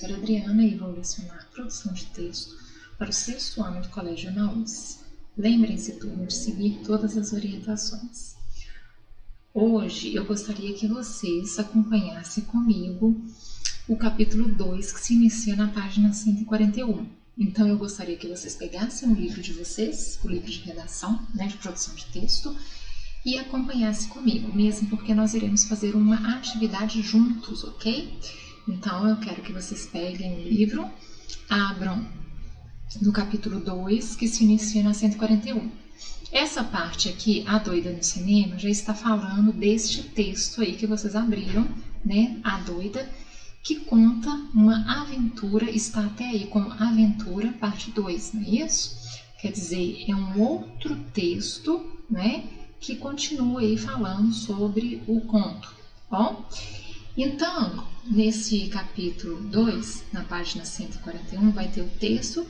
professora Adriana e vou lecionar produção de texto para o 6º ano do Colégio Emaús. Lembrem-se, turma, de seguir todas as orientações. Hoje eu gostaria que vocês acompanhassem comigo o capítulo 2, que se inicia na página 141. Então eu gostaria que vocês pegassem o livro de vocês, o livro de redação, de produção de texto, e acompanhassem comigo, mesmo porque nós iremos fazer uma atividade juntos, ok? Então eu quero que vocês peguem o livro, abram no capítulo 2, que se inicia na 141. Essa parte aqui, A Doida no Cinema, já está falando deste texto aí que vocês abriram, A Doida, que conta uma aventura, está até aí com Aventura, parte 2, não é isso? Quer dizer, é um outro texto, que continua aí falando sobre o conto, bom? Então, nesse capítulo 2, na página 141, vai ter o texto.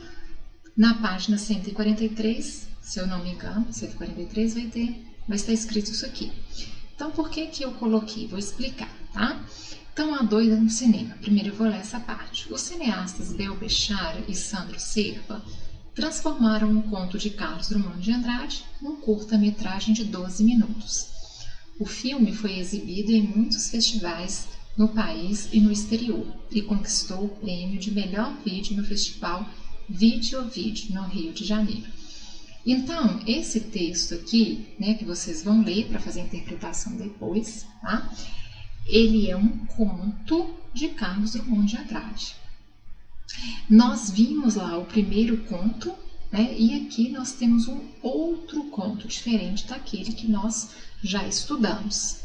Na página 143, se eu não me engano, 143 vai estar escrito isso aqui. Então, por que eu coloquei? Vou explicar, tá? Então, A Doida no Cinema. Primeiro eu vou ler essa parte. Os cineastas Bel Bechara e Sandro Serpa transformaram o conto de Carlos Drummond de Andrade num curta-metragem de 12 minutos. O filme foi exibido em muitos festivais no país e no exterior e conquistou o prêmio de melhor vídeo no festival Vídeo, no Rio de Janeiro. Então, esse texto aqui, que vocês vão ler para fazer a interpretação depois, tá? Ele é um conto de Carlos Drummond de Andrade. Nós vimos lá o primeiro conto, e aqui nós temos um outro conto diferente daquele que nós já estudamos.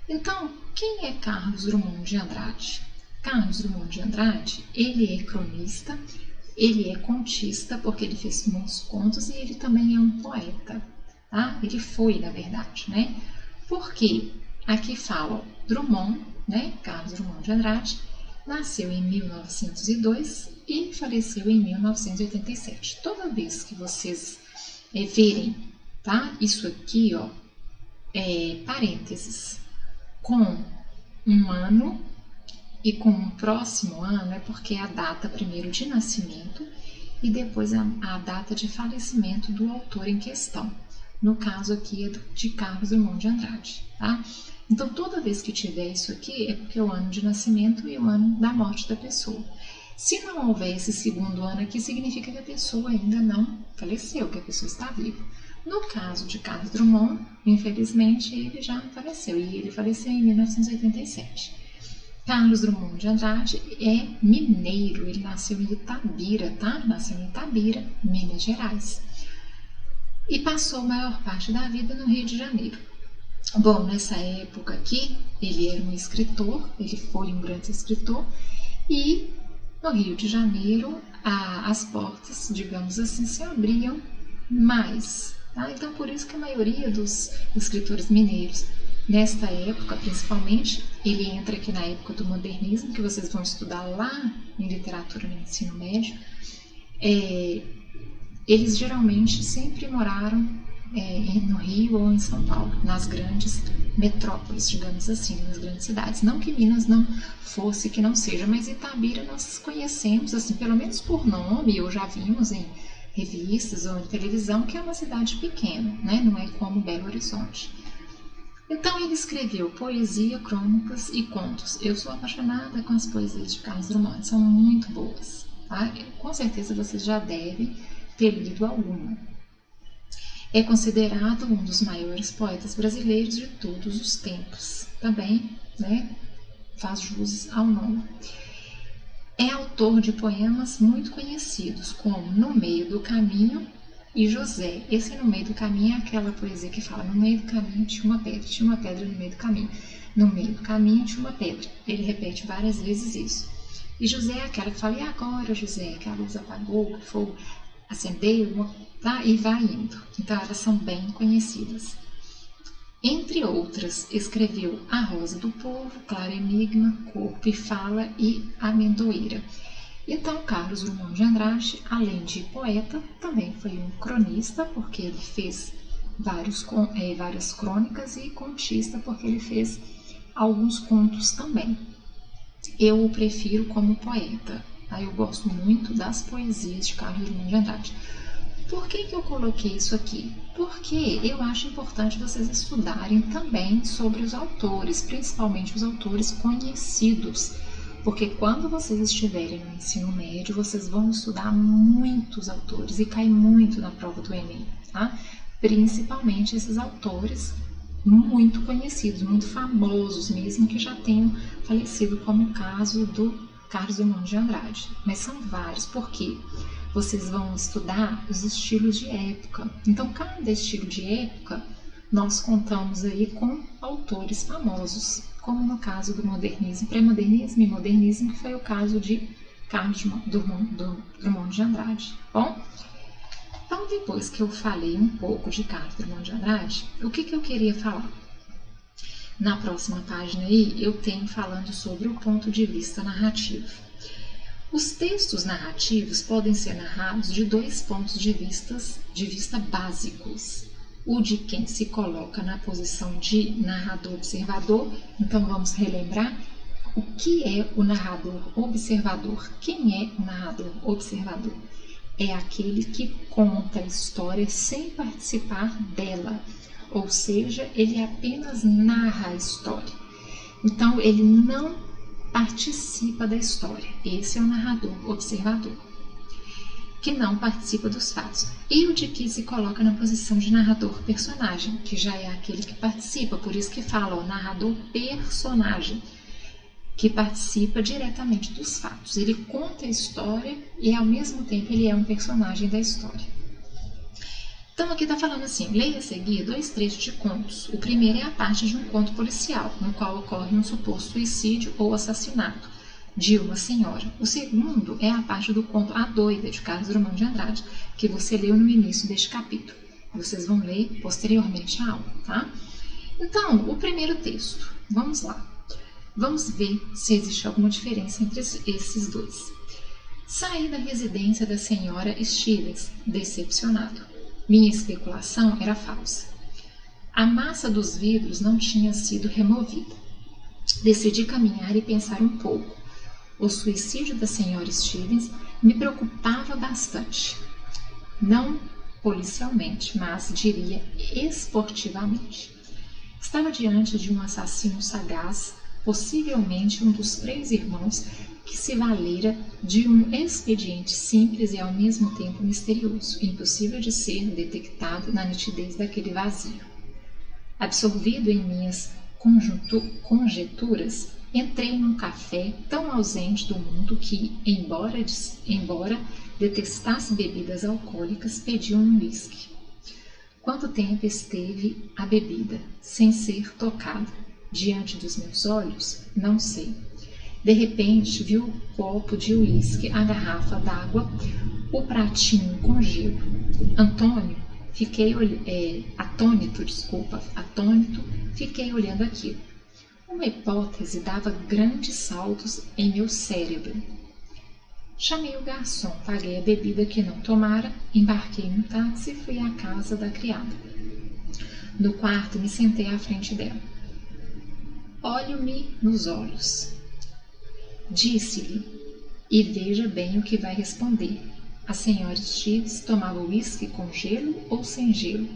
Então, quem é Carlos Drummond de Andrade? Carlos Drummond de Andrade, ele é cronista, ele é contista, porque ele fez muitos contos e ele também é um poeta, tá? Ele foi, na verdade, Porque aqui fala Drummond, Carlos Drummond de Andrade, nasceu em 1902 e faleceu em 1987. Toda vez que vocês verem, tá? Isso aqui, parênteses, com um ano e com um próximo ano, é porque é a data primeiro de nascimento e depois a data de falecimento do autor em questão. No caso aqui é de Carlos Drummond de Andrade, tá? Então, toda vez que tiver isso aqui, é porque é o ano de nascimento e o ano da morte da pessoa. Se não houver esse segundo ano aqui, significa que a pessoa ainda não faleceu, que a pessoa está viva. No caso de Carlos Drummond, infelizmente, ele já faleceu, e ele faleceu em 1987. Carlos Drummond de Andrade é mineiro, ele nasceu em Itabira, tá? Nasceu em Itabira, Minas Gerais. E passou a maior parte da vida no Rio de Janeiro. Bom, nessa época aqui, ele era um escritor, ele foi um grande escritor, e no Rio de Janeiro as portas, digamos assim, se abriam mais. Tá? Então, por isso que a maioria dos escritores mineiros, nesta época, principalmente, ele entra aqui na época do modernismo, que vocês vão estudar lá em literatura no ensino médio, eles geralmente sempre moraram no Rio ou em São Paulo, nas grandes metrópoles, digamos assim, nas grandes cidades. Não que Minas não fosse, que não seja, mas Itabira nós conhecemos, assim, pelo menos por nome, ou já vimos em revistas ou em televisão, que é uma cidade pequena, não é como Belo Horizonte. Então ele escreveu poesia, crônicas e contos. Eu sou apaixonada com as poesias de Carlos Drummond, são muito boas, tá? Com certeza vocês já devem ter lido alguma. É considerado um dos maiores poetas brasileiros de todos os tempos. Também, faz jus ao nome. É autor de poemas muito conhecidos, como No Meio do Caminho e José. Esse No Meio do Caminho é aquela poesia que fala: no meio do caminho tinha uma pedra no meio do caminho. No meio do caminho tinha uma pedra. Ele repete várias vezes isso. E José é aquela que fala: e agora, José, que a luz apagou, o fogo acendeu, tá? E vai indo. Então, elas são bem conhecidas. Entre outras, escreveu A Rosa do Povo, Claro Enigma, Corpo e Fala e Amendoeira. Então, Carlos Drummond de Andrade, além de poeta, também foi um cronista, porque ele fez várias crônicas, e contista, porque ele fez alguns contos também. eu o prefiro como poeta. Eu gosto muito das poesias de Carlos Drummond de Andrade. Por que eu coloquei isso aqui? Porque eu acho importante vocês estudarem também sobre os autores, principalmente os autores conhecidos. Porque quando vocês estiverem no ensino médio, vocês vão estudar muitos autores e cair muito na prova do Enem, tá? Principalmente esses autores muito conhecidos, muito famosos mesmo, que já tenham falecido, como o caso do Carlos Drummond de Andrade. Mas são vários, porque vocês vão estudar os estilos de época. Então, cada estilo de época, nós contamos aí com autores famosos, como no caso do modernismo, pré-modernismo e modernismo, que foi o caso de Carlos Drummond de Andrade. Bom, então depois que eu falei um pouco de Carlos Drummond de Andrade, o que eu queria falar? Na próxima página aí, eu tenho falando sobre o ponto de vista narrativo. Os textos narrativos podem ser narrados de dois pontos de vista básicos. O de quem se coloca na posição de narrador-observador. Então vamos relembrar o que é o narrador-observador. Quem é o narrador-observador? É aquele que conta a história sem participar dela, ou seja, ele apenas narra a história. Então ele não participa da história. Esse é o narrador-observador, que não participa dos fatos. E o de que se coloca na posição de narrador-personagem, que já é aquele que participa, por isso que fala narrador-personagem, que participa diretamente dos fatos. Ele conta a história e, ao mesmo tempo, ele é um personagem da história. Então, aqui está falando assim, leia a seguir dois trechos de contos. O primeiro é a parte de um conto policial, no qual ocorre um suposto suicídio ou assassinato de uma senhora. O segundo é a parte do conto A Doida, de Carlos Drummond de Andrade, que você leu no início deste capítulo. Vocês vão ler posteriormente à aula, tá? Então, o primeiro texto, vamos lá. Vamos ver se existe alguma diferença entre esses dois. Saí da residência da senhora Stevens, decepcionado. Minha especulação era falsa. A massa dos vidros não tinha sido removida. Decidi caminhar e pensar um pouco. O suicídio da senhora Stevens me preocupava bastante. Não policialmente, mas diria esportivamente. Estava diante de um assassino sagaz, possivelmente um dos 3 irmãos que se valera de um expediente simples e ao mesmo tempo misterioso, impossível de ser detectado na nitidez daquele vazio. Absorvido em minhas conjecturas, entrei num café tão ausente do mundo que, embora detestasse bebidas alcoólicas, pedi um uísque. Quanto tempo esteve a bebida, sem ser tocada, diante dos meus olhos? Não sei. De repente, vi o copo de uísque, a garrafa d'água, o pratinho com gelo. Atônito, fiquei olhando aquilo. Uma hipótese dava grandes saltos em meu cérebro. Chamei o garçom, paguei a bebida que não tomara, embarquei no táxi e fui à casa da criada. No quarto, me sentei à frente dela. Olho-me nos olhos. Disse-lhe, e veja bem o que vai responder. A senhora Stevens tomava uísque com gelo ou sem gelo?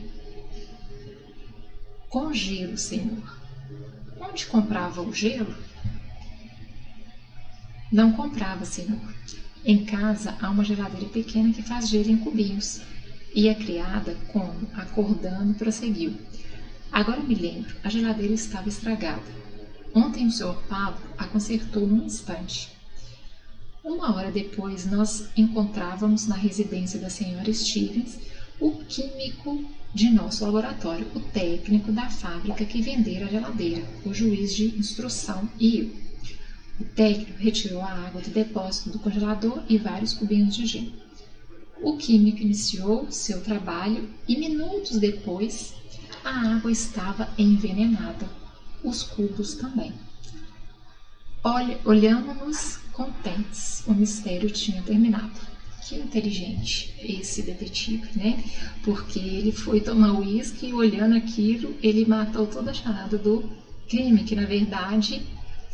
Com gelo, senhor. Onde comprava o gelo? Não comprava, senhor. Em casa há uma geladeira pequena que faz gelo em cubinhos. E a criada, como acordando, prosseguiu. Agora me lembro, a geladeira estava estragada. Ontem o Sr. Pablo a consertou num instante. 1 hora depois, nós encontrávamos na residência da senhora Stevens o químico de nosso laboratório, o técnico da fábrica que vendera a geladeira, o juiz de instrução e eu. O técnico retirou a água do depósito do congelador e vários cubinhos de gelo. O químico iniciou seu trabalho e minutos depois a água estava envenenada. Os cubos também. Olhamos-nos contentes. O mistério tinha terminado. Que inteligente esse detetive, né? Porque ele foi tomar uísque e olhando aquilo, ele matou toda a charada do crime, que na verdade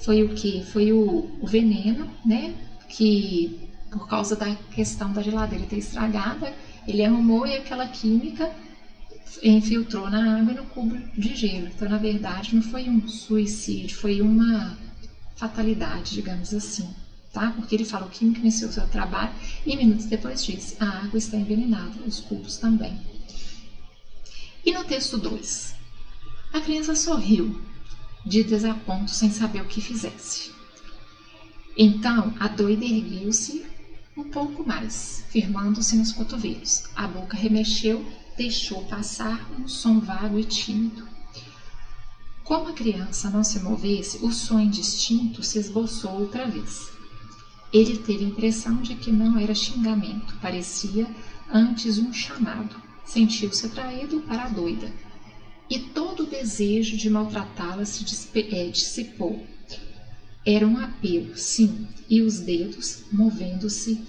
foi o que? Foi o veneno, né? Que por causa da questão da geladeira ter estragada, ele arrumou e aquela química infiltrou na água e no cubo de gelo. Então, na verdade, não foi um suicídio, foi uma fatalidade, digamos assim, tá? Porque ele fala: o químico iniciou seu trabalho e minutos depois disse: a água está envenenada, os cubos também. E no texto 2, a criança sorriu de desaponto sem saber o que fizesse. Então a doida ergueu-se um pouco mais, firmando-se nos cotovelos. A boca remexeu, deixou passar um som vago e tímido. Como a criança não se movesse, o som indistinto se esboçou outra vez. Ele teve a impressão de que não era xingamento, parecia antes um chamado. Sentiu-se atraído para a doida, e todo o desejo de maltratá-la se dissipou. Era um apelo, sim, e os dedos, movendo-se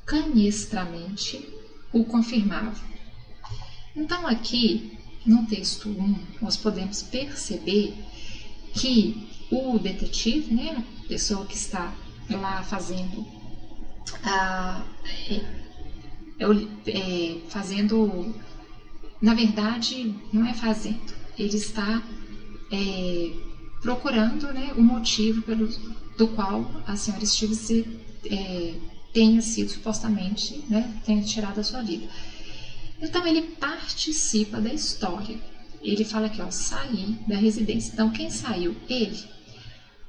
canestramente, o confirmavam. Então aqui, no texto 1, nós podemos perceber que o detetive, né, a pessoa que está lá fazendo na verdade, não é fazendo, ele está procurando, né, o motivo do qual a senhora Stevens tenha sido supostamente, né, tenha tirado a sua vida. Então ele participa da história. Ele fala aqui, ó, saí da residência. Então quem saiu? Ele.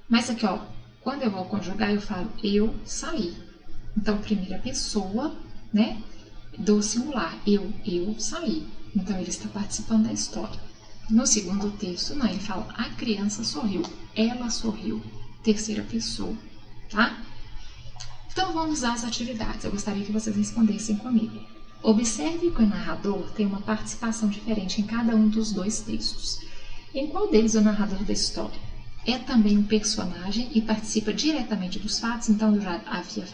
Mas aqui, ó, quando eu vou conjugar, eu falo eu saí. Então primeira pessoa, né, do singular, eu saí. Então ele está participando da história. No segundo texto, não, ele fala a criança sorriu, ela sorriu, terceira pessoa, tá? Então vamos às atividades. Eu gostaria que vocês respondessem comigo. Observe que o narrador tem uma participação diferente em cada um dos dois textos. Em qual deles o narrador da história é também um personagem e participa diretamente dos fatos? Então eu já havia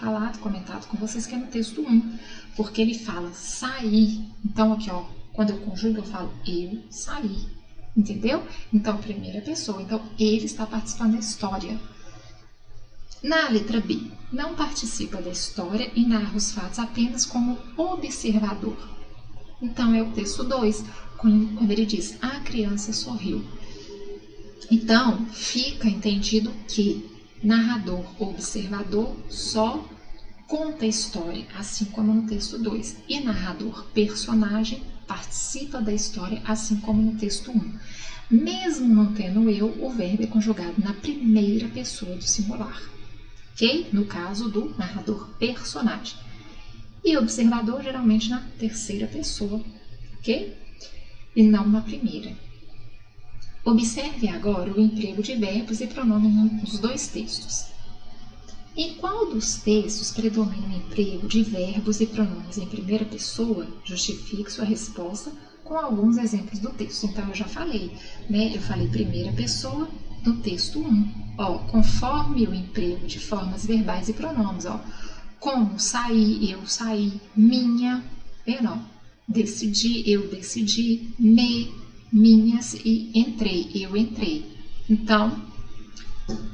comentado com vocês que é no texto 1, porque ele fala sair. Então aqui, ó, quando eu conjugo eu falo eu saí, entendeu? Então primeira pessoa, então ele está participando da história. Na letra B, não participa da história e narra os fatos apenas como observador. Então é o texto 2, quando ele diz a criança sorriu. Então fica entendido que narrador, observador só conta a história, assim como no texto 2. E narrador, personagem, participa da história, assim como no texto 1. Mesmo não tendo eu, o verbo é conjugado na primeira pessoa do singular. Ok? No caso do narrador, personagem. E observador, geralmente na terceira pessoa. Ok? E não na primeira. Observe agora o emprego de verbos e pronomes nos dois textos. Em qual dos textos predomina o emprego de verbos e pronomes em primeira pessoa? Justifique sua resposta com alguns exemplos do texto. Então, eu já falei, né? Eu falei primeira pessoa no texto 1. Ó, conforme o emprego de formas verbais e pronomes, ó. Como saí, eu saí, minha, decidi, eu decidi, minhas e entrei, eu entrei. Então,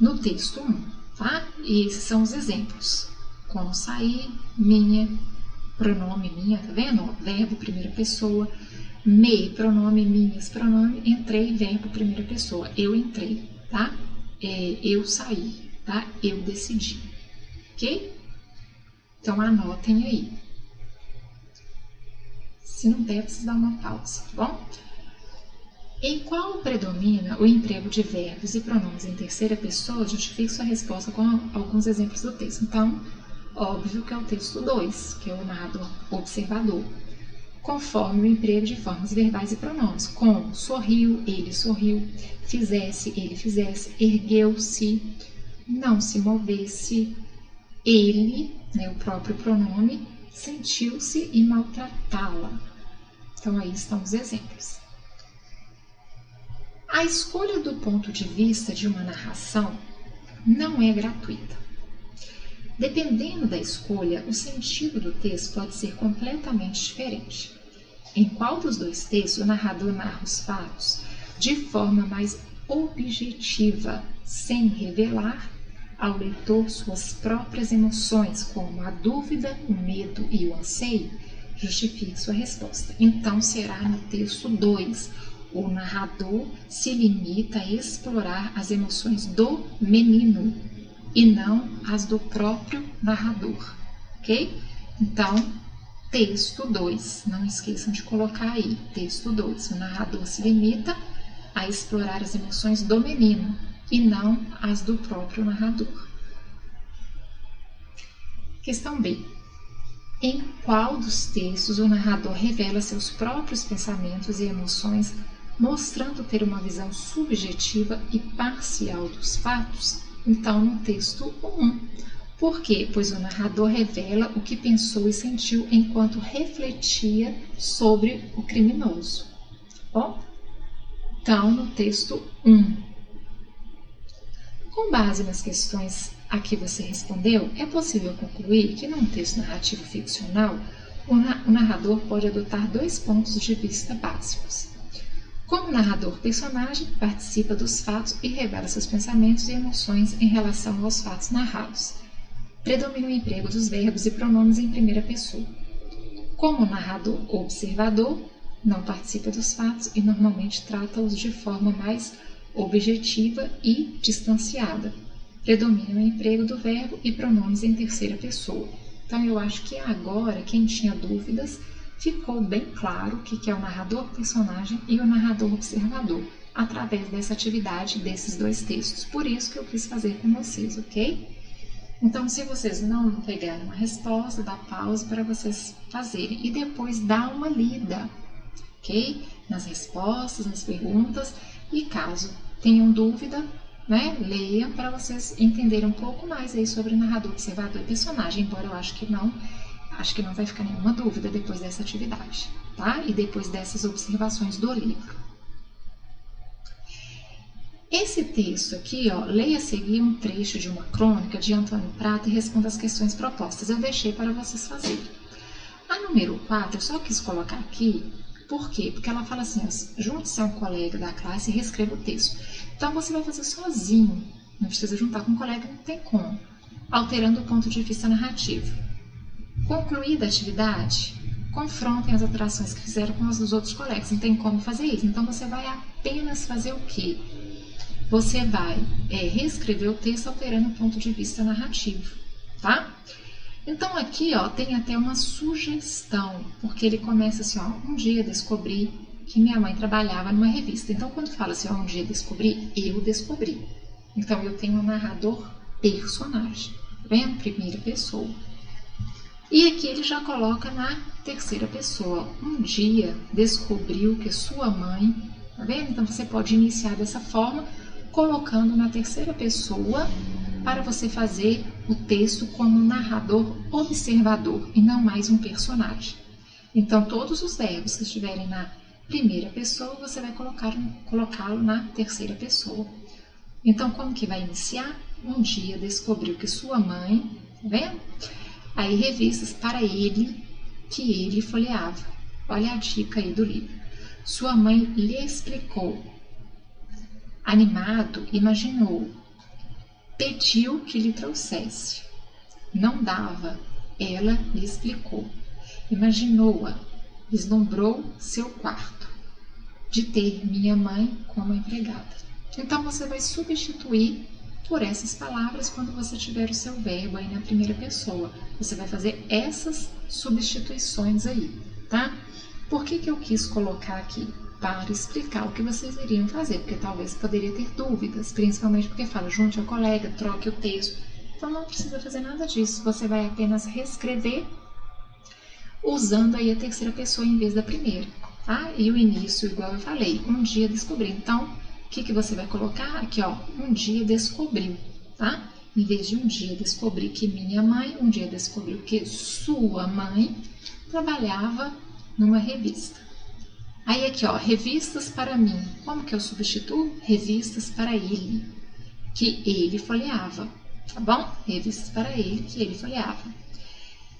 no texto 1. Tá? E esses são os exemplos. Como sair, minha, pronome minha, tá vendo? Verbo primeira pessoa, pronome minhas, pronome, entrei, verbo primeira pessoa, eu entrei, tá? Eu saí, tá? Eu decidi, ok? Então anotem aí. Se não der, vocês dão uma pausa, tá bom? Em qual predomina o emprego de verbos e pronomes em terceira pessoa? Justifique sua resposta com alguns exemplos do texto. Então, óbvio que é o texto 2, que é o narrador observador. Conforme o emprego de formas verbais e pronomes, como sorriu, ele sorriu, fizesse, ele fizesse, ergueu-se, não se movesse, ele, né, o próprio pronome, sentiu-se e maltratá-la. Então, aí estão os exemplos. A escolha do ponto de vista de uma narração não é gratuita. Dependendo da escolha, o sentido do texto pode ser completamente diferente. Em qual dos dois textos o narrador narra os fatos de forma mais objetiva, sem revelar ao leitor suas próprias emoções, como a dúvida, o medo e o anseio, justifique sua resposta. Então, será no texto 2. O narrador se limita a explorar as emoções do menino e não as do próprio narrador, ok? Então, texto 2, não esqueçam de colocar aí, texto 2, o narrador se limita a explorar as emoções do menino e não as do próprio narrador. Questão B. Em qual dos textos o narrador revela seus próprios pensamentos e emoções, mostrando ter uma visão subjetiva e parcial dos fatos? Então, no texto 1. Por quê? Pois o narrador revela o que pensou e sentiu enquanto refletia sobre o criminoso. Bom, então, no texto 1. Com base nas questões a que você respondeu, é possível concluir que num texto narrativo ficcional, o narrador pode adotar 2 pontos de vista básicos. Como narrador-personagem, participa dos fatos e revela seus pensamentos e emoções em relação aos fatos narrados. Predomina o emprego dos verbos e pronomes em primeira pessoa. Como narrador-observador, não participa dos fatos e normalmente trata-os de forma mais objetiva e distanciada. Predomina o emprego do verbo e pronomes em terceira pessoa. Então, eu acho que agora, quem tinha dúvidas, ficou bem claro o que é o narrador-personagem e o narrador-observador, através dessa atividade desses 2 textos. Por isso que eu quis fazer com vocês, ok? Então, se vocês não pegaram a resposta, dá pausa para vocês fazerem e depois dá uma lida, ok? Nas respostas, nas perguntas, e caso tenham dúvida, né, leiam para vocês entenderem um pouco mais aí sobre narrador, observador e personagem, embora eu acho que não vai ficar nenhuma dúvida depois dessa atividade, tá? E depois dessas observações do livro. Esse texto aqui, ó, leia a seguir um trecho de uma crônica de Antônio Prata e responda as questões propostas. Eu deixei para vocês fazerem. A número 4, eu só quis colocar aqui, por quê? Porque ela fala assim, junte-se a um colega da classe e reescreva o texto. Então, você vai fazer sozinho, não precisa juntar com um colega, não tem como, alterando o ponto de vista narrativo. Concluída a atividade, confrontem as alterações que fizeram com as dos outros colegas, não tem como fazer isso. Então, você vai apenas fazer o quê? Você vai reescrever o texto alterando o ponto de vista narrativo, tá? Então, aqui, ó, tem até uma sugestão, porque ele começa assim, ó, um dia descobri que minha mãe trabalhava numa revista. Então, quando fala assim, ó, um dia descobri, eu descobri. Então, eu tenho um narrador personagem, tá vendo? Primeira pessoa. E aqui ele já coloca na terceira pessoa. Um dia descobriu que sua mãe, tá vendo? Então, você pode iniciar dessa forma, colocando na terceira pessoa, para você fazer o texto como narrador observador e não mais um personagem. Então, todos os verbos que estiverem na primeira pessoa, você vai colocá-lo na terceira pessoa. Então, como que vai iniciar? Um dia descobriu que sua mãe, tá vendo? Aí, revistas para ele, que ele folheava. Olha a dica aí do livro. Sua mãe lhe explicou. Animado, imaginou. Pediu que lhe trouxesse. Não dava, ela lhe explicou. Imaginou-a, vislumbrou seu quarto, de ter minha mãe como empregada. Então, você vai substituir por essas palavras quando você tiver o seu verbo aí na primeira pessoa. Você vai fazer essas substituições aí, tá? Por que eu quis colocar aqui? Para explicar o que vocês iriam fazer, porque talvez poderia ter dúvidas, principalmente porque fala, junte ao colega, troque o texto. Então, não precisa fazer nada disso, você vai apenas reescrever usando aí a terceira pessoa em vez da primeira, tá? E o início, igual eu falei, um dia descobri. Então, o que você vai colocar? Aqui, ó, um dia descobriu, tá? Em vez de um dia descobri que minha mãe, um dia descobriu que sua mãe trabalhava numa revista. Aí aqui, ó, revistas para mim. Como que eu substituo? Revistas para ele, que ele folheava, tá bom? Revistas para ele, que ele folheava.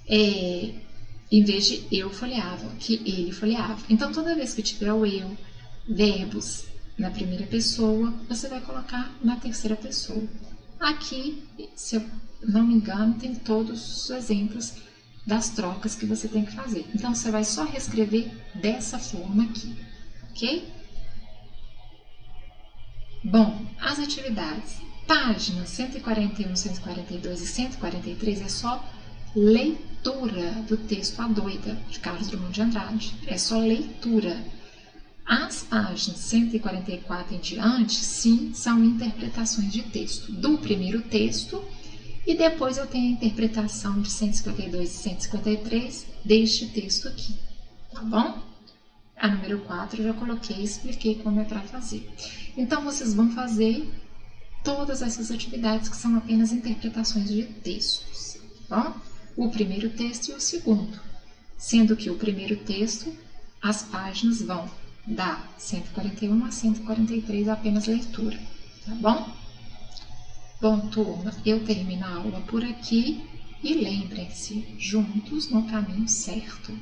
Em vez de eu folheava, que ele folheava. Então, toda vez que tiver o eu, verbos na primeira pessoa, você vai colocar na terceira pessoa. Aqui, se eu não me engano, tem todos os exemplos das trocas que você tem que fazer. Então, você vai só reescrever dessa forma aqui, ok? Bom, as atividades. Páginas 141, 142 e 143 é só leitura do texto A Doida, de Carlos Drummond de Andrade. É só leitura. As páginas 144 em diante, sim, são interpretações de texto do primeiro texto, e depois eu tenho a interpretação de 152 e 153 deste texto aqui, tá bom? A número 4 eu já coloquei e expliquei como é para fazer. Então, vocês vão fazer todas essas atividades que são apenas interpretações de textos, tá bom? O primeiro texto e o segundo, sendo que o primeiro texto, as páginas vão da 141 a 143 apenas leitura, tá bom? Bom, turma, eu termino a aula por aqui e lembrem-se, juntos no caminho certo.